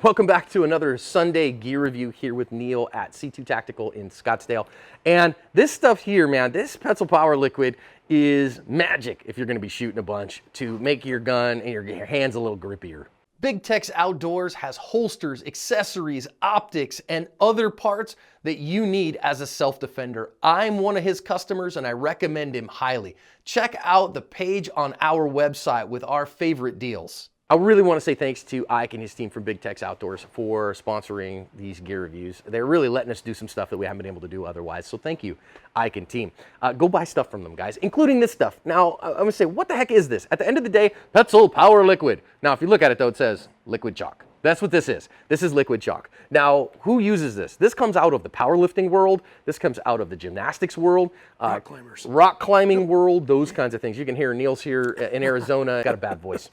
Welcome back to another Sunday gear review here with Neil at C2 Tactical in Scottsdale. And this stuff here, man, this Petzl Power Liquid is magic if you're going to be shooting a bunch to make your gun and your hands a little grippier. Big Tex Outdoors has holsters, accessories, optics, and other parts that you need as a self-defender. I'm one of his customers and I recommend him highly. Check out the page on our website with our favorite deals. I really want to say thanks to Ike and his team from Big Tex Outdoors for sponsoring these gear reviews. They're really letting us do some stuff that we haven't been able to do otherwise. So thank you, Ike and team. Go buy stuff from them, guys, including this stuff. Now, I'm going to say, what the heck is this? At the end of the day, Petzl Power Liquid. Now, if you look at it, though, it says liquid chalk. That's what this is. This is liquid chalk. Now, who uses this? This comes out of the powerlifting world. This comes out of the gymnastics world. Rock climbers. Rock climbing world, those kinds of things. You can hear Neil's here in Arizona. Got a bad voice.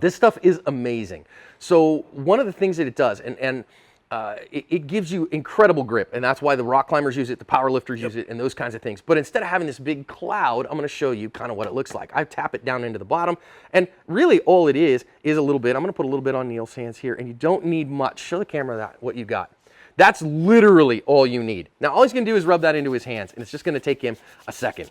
This stuff is amazing. So one of the things that it does, it gives you incredible grip, and that's why the rock climbers use it, the power lifters use it, and those kinds of things. But instead of having this big cloud, I'm going to show you kind of what it looks like. I tap it down into the bottom, and really all it is a little bit. I'm going to put a little bit on Neil's hands here, and you don't need much. Show the camera what you got. That's literally all you need. Now, all he's going to do is rub that into his hands, and it's just going to take him a second.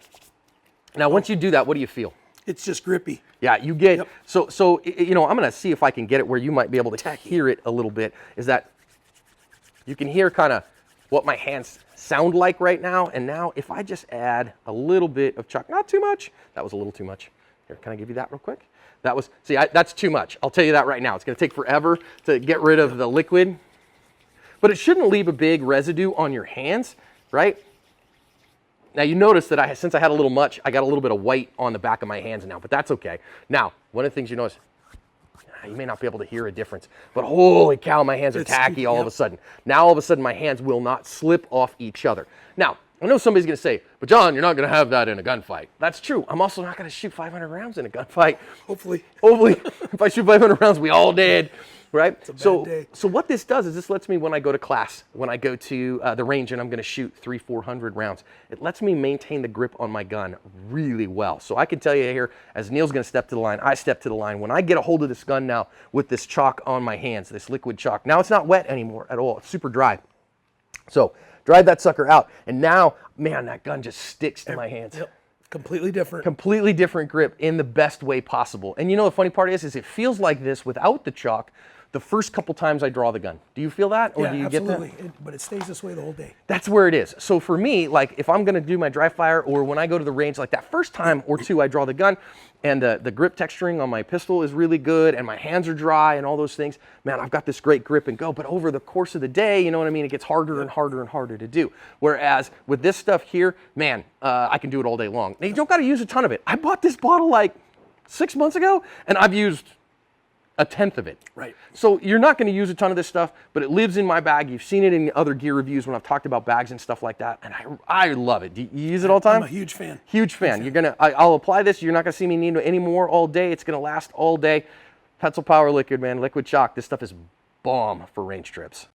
Now, once you do that, what do you feel? It's just grippy. Yeah, you get, so you know, I'm going to see if I can get it where you might be able to hear it a little bit, is that you can hear kind of what my hands sound like right now. And now if I just add a little bit of chalk, not too much. That was a little too much. Here, can I give you that real quick? That was, see, that's too much. I'll tell you that right now. It's going to take forever to get rid of the liquid. But it shouldn't leave a big residue on your hands, right? Now you notice that since I had a little much, I got a little bit of white on the back of my hands now, but that's okay. Now, one of the things you notice, you may not be able to hear a difference, but holy cow, my hands are tacky all of a sudden. Now all of a sudden my hands will not slip off each other. Now, I know somebody's going to say, but John, you're not going to have that in a gunfight. That's true. I'm also not going to shoot 500 rounds in a gunfight. Hopefully. If I shoot 500 rounds, we all did. Right? It's a bad day. So what this does is this lets me, when I go to class, when I go to the range and I'm going to shoot 300-400 rounds, it lets me maintain the grip on my gun really well. So I can tell you here, as Neil's going to step to the line, I step to the line. When I get a hold of this gun now with this chalk on my hands, this liquid chalk, now it's not wet anymore at all. It's super dry. So drive that sucker out. And now, man, that gun just sticks to my hands. Yep. Completely different. Completely different grip in the best way possible. And you know the funny part is it feels like this without the chalk the first couple times I draw the gun. Do you feel that? Or yeah, do you absolutely. Get that? But it stays this way the whole day. That's where it is. So for me, like if I'm gonna do my dry fire or when I go to the range, like that first time or two I draw the gun and the grip texturing on my pistol is really good and my hands are dry and all those things, man, I've got this great grip and go. But over the course of the day, you know what I mean? It gets harder and harder and harder to do. Whereas with this stuff here, man, I can do it all day long. Now you don't gotta use a ton of it. I bought this bottle like 6 months ago and I've used a tenth of it. Right. So you're not going to use a ton of this stuff, but it lives in my bag. You've seen it in other gear reviews when I've talked about bags and stuff like that, and I love it. Do you use it all the time? I'm a huge fan. Huge fan. I'll apply this. You're not going to see me need any more all day. It's going to last all day. Petzl Power Liquid, man, liquid chalk. This stuff is bomb for range trips.